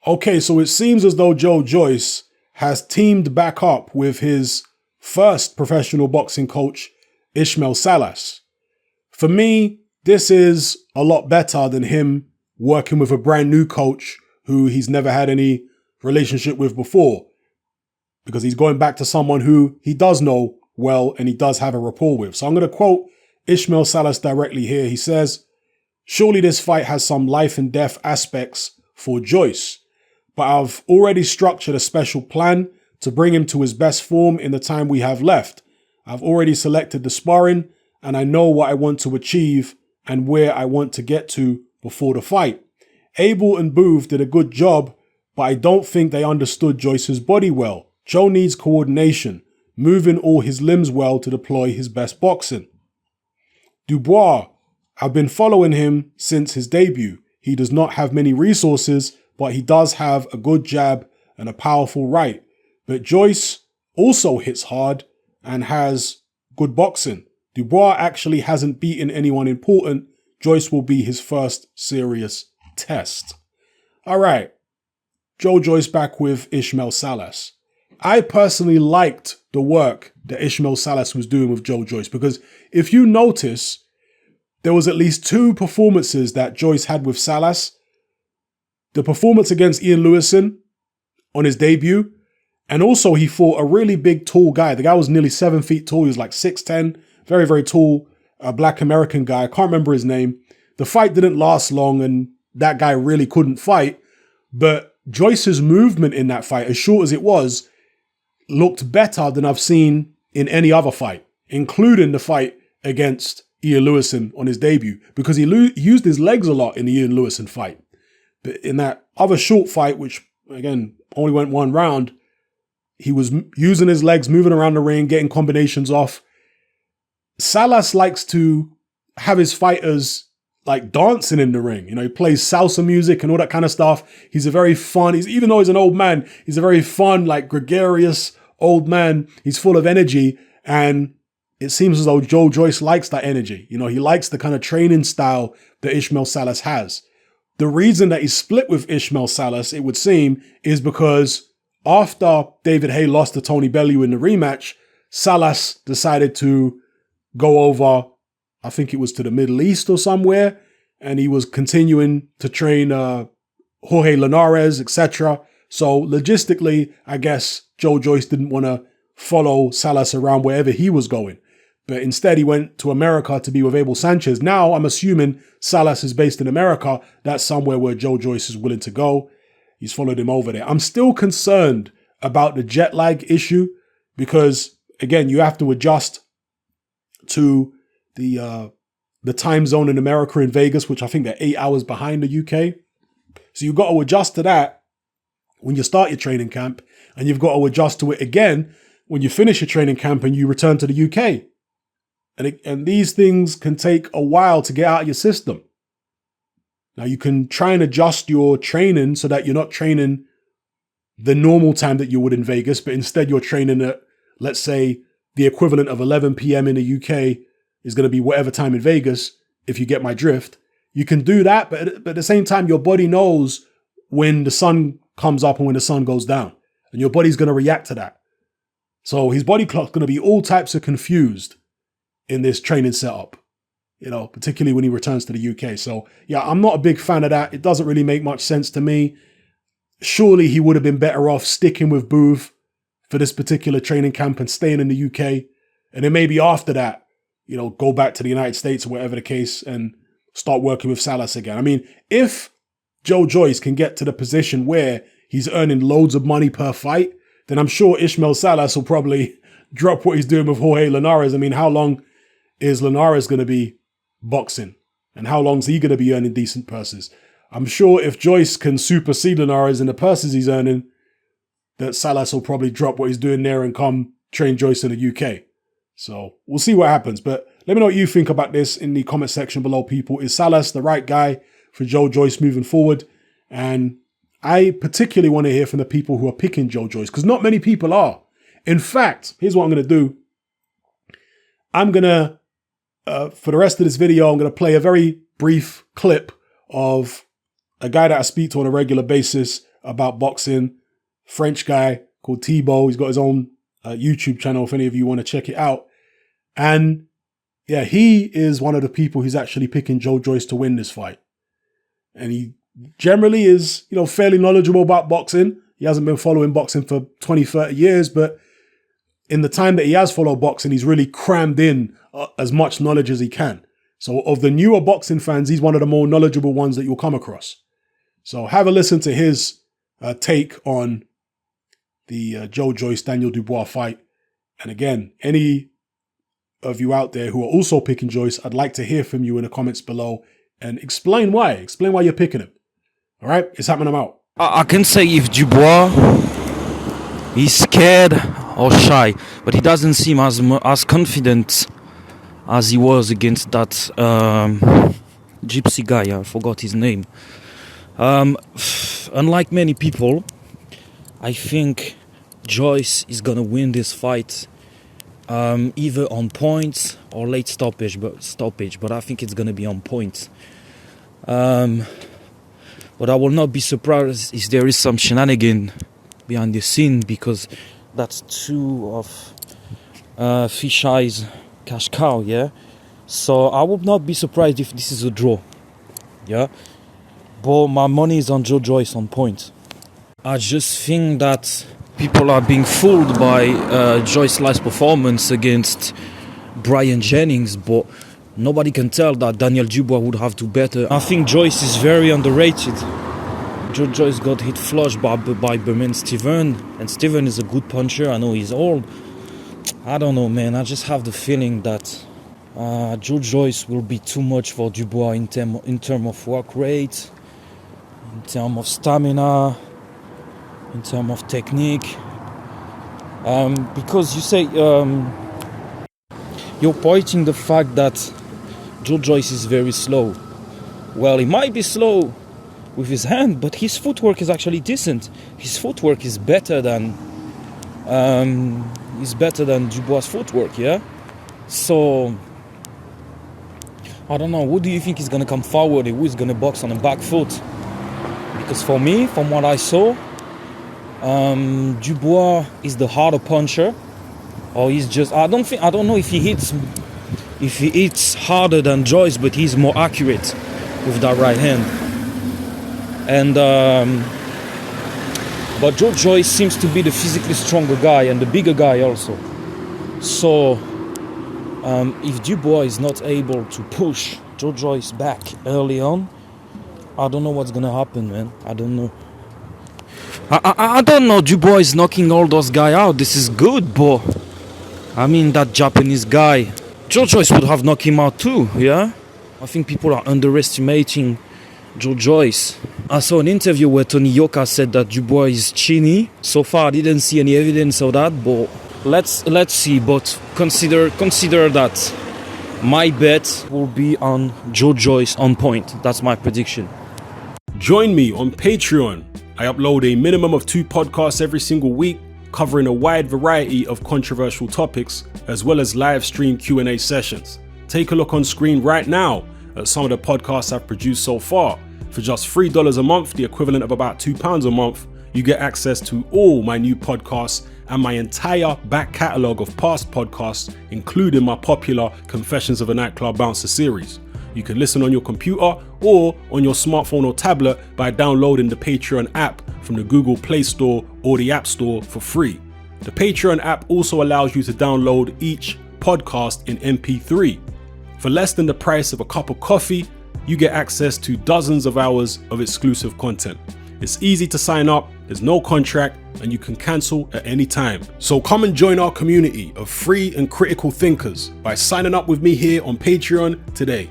Okay, so it seems as though Joe Joyce has teamed back up with his first professional boxing coach, Ismael Salas. For me, this is a lot better than him working with a brand new coach who he's never had any relationship with before, because he's going back to someone who he does know well and he does have a rapport with. So I'm going to quote Ismael Salas directly here. He says, "Surely this fight has some life and death aspects for Joyce, but I've already structured a special plan to bring him to his best form in the time we have left. I've already selected the sparring and I know what I want to achieve and where I want to get to before the fight. Abel and Booth did a good job, but I don't think they understood Joyce's body well. Joe needs coordination, moving all his limbs well to deploy his best boxing. Dubois, I've been following him since his debut. He does not have many resources, but he does have a good jab and a powerful right. But Joyce also hits hard and has good boxing. Dubois actually hasn't beaten anyone important. Joyce will be his first serious test." All right, Joe Joyce back with Ismael Salas. I personally liked the work that Ismael Salas was doing with Joe Joyce, because if you notice, there was at least two performances that Joyce had with Salas. The performance against Ian Lewison on his debut, and also he fought a really big, tall guy. The guy was nearly 7 feet tall. He was like 6'10", very, very tall, a black American guy. I can't remember his name. The fight didn't last long, and that guy really couldn't fight. But Joyce's movement in that fight, as short as it was, looked better than I've seen in any other fight, including the fight against Ian Lewison on his debut, because he used his legs a lot in the Ian Lewison fight. But in that other short fight, which again only went one round, he was using his legs, moving around the ring, getting combinations off. Salas likes to have his fighters like dancing in the ring. You know, he plays salsa music and all that kind of stuff. He's a very fun, even though he's an old man, he's a very fun, like gregarious old man. He's full of energy, and it seems as though Joe Joyce likes that energy. You know, he likes the kind of training style that Ismael Salas has. The reason that he split with Ismael Salas, it would seem, is because after David Haye lost to Tony Bellew in the rematch, Salas decided to go over, I think it was to the Middle East or somewhere, and he was continuing to train Jorge Linares, etc. So logistically, I guess Joe Joyce didn't want to follow Salas around wherever he was going. But instead, he went to America to be with Abel Sanchez. Now, I'm assuming Salas is based in America. That's somewhere where Joe Joyce is willing to go. He's followed him over there. I'm still concerned about the jet lag issue because, again, you have to adjust to the time zone in America in Vegas, which I think they're 8 hours behind the UK. So you've got to adjust to that when you start your training camp, and you've got to adjust to it again when you finish your training camp and you return to the UK. And these things can take a while to get out of your system. Now, you can try and adjust your training so that you're not training the normal time that you would in Vegas, but instead you're training at, let's say, the equivalent of 11 p.m. in the UK is going to be whatever time in Vegas, if you get my drift. You can do that, but at the same time, your body knows when the sun comes up and when the sun goes down, and your body's going to react to that. So his body clock's going to be all types of confused in this training setup, you know, particularly when he returns to the UK. So yeah, I'm not a big fan of that. It doesn't really make much sense to me. Surely he would have been better off sticking with Booth for this particular training camp and staying in the UK. And then maybe after that, you know, go back to the United States or whatever the case and start working with Salas again. I mean, if Joe Joyce can get to the position where he's earning loads of money per fight, then I'm sure Ismael Salas will probably drop what he's doing with Jorge Linares. I mean, how long is Linares going to be boxing? And how long is he going to be earning decent purses? I'm sure if Joyce can supersede Linares in the purses he's earning, that Salas will probably drop what he's doing there and come train Joyce in the UK. So we'll see what happens. But let me know what you think about this in the comment section below, people. Is Salas the right guy for Joe Joyce moving forward? And I particularly want to hear from the people who are picking Joe Joyce, because not many people are. In fact, here's what I'm going to do. I'm going to, for the rest of this video, I'm going to play a very brief clip of a guy that I speak to on a regular basis, about boxing. French guy called Dubois. He's got his own YouTube channel if any of you want to check it out. And yeah, he is one of the people who's actually picking Joe Joyce to win this fight. And he generally is, fairly knowledgeable about boxing. He hasn't been following boxing for 20, 30 years, but in the time that he has followed boxing, he's really crammed in as much knowledge as he can. So of the newer boxing fans, he's one of the more knowledgeable ones that you'll come across. So have a listen to his take on the Joe Joyce-Daniel Dubois fight. And again, any of you out there who are also picking Joyce, I'd like to hear from you in the comments below and explain why. Explain why you're picking him. All right, it's happening. I'm out. I can say if Dubois, he's scared or shy, but he doesn't seem as confident as he was against that gypsy guy. I forgot his name. Unlike many people, I think Joyce is gonna win this fight, either on points or late stoppage. But I think it's gonna be on points. But I will not be surprised if there is some shenanigan behind the scene, because that's two of Fish Eye's cash cow, yeah? So I would not be surprised if this is a draw, yeah? But my money is on Joe Joyce on point. I just think that people are being fooled by Joyce's last performance against Brian Jennings, but nobody can tell that Daniel Dubois would have to better. I think Joyce is very underrated. Joe Joyce got hit flush by Berman Steven, and Steven is a good puncher. I know he's old. I don't know, man. I just have the feeling that Joe Joyce will be too much for Dubois in term of work rate, in terms of stamina, in terms of technique. Because you say you're pointing the fact that Joe Joyce is very slow. Well, he might be slow with his hand, but his footwork is actually decent. His footwork is better than Dubois' footwork, yeah? So I don't know, who do you think is gonna come forward, who is gonna box on the back foot? Because for me, from what I saw, Dubois is the harder puncher, or he's just, I don't know if he hits harder than Joyce, but he's more accurate with that right hand. And but Joe Joyce seems to be the physically stronger guy and the bigger guy also. So if Dubois is not able to push Joe Joyce back early on, I don't know what's gonna happen, man. I don't know. I don't know. Dubois is knocking all those guys out. This is good, but I mean, that Japanese guy, Joe Joyce would have knocked him out too, yeah? I think people are underestimating Joe Joyce. I saw an interview where Tony Yoka said that Dubois is chinny. So far, I didn't see any evidence of that, but let's see. But consider that my bet will be on Joe Joyce on point. That's my prediction. Join me on Patreon. I upload a minimum of 2 podcasts every single week, covering a wide variety of controversial topics, as well as live stream Q&A sessions. Take a look on screen right now at some of the podcasts I've produced so far. For just $3 a month, the equivalent of about £2 a month, you get access to all my new podcasts and my entire back catalogue of past podcasts, including my popular Confessions of a Nightclub Bouncer series. You can listen on your computer or on your smartphone or tablet by downloading the Patreon app from the Google Play Store or the App Store for free. The Patreon app also allows you to download each podcast in MP3. For less than the price of a cup of coffee, you get access to dozens of hours of exclusive content. It's easy to sign up, there's no contract, and you can cancel at any time. So come and join our community of free and critical thinkers by signing up with me here on Patreon today.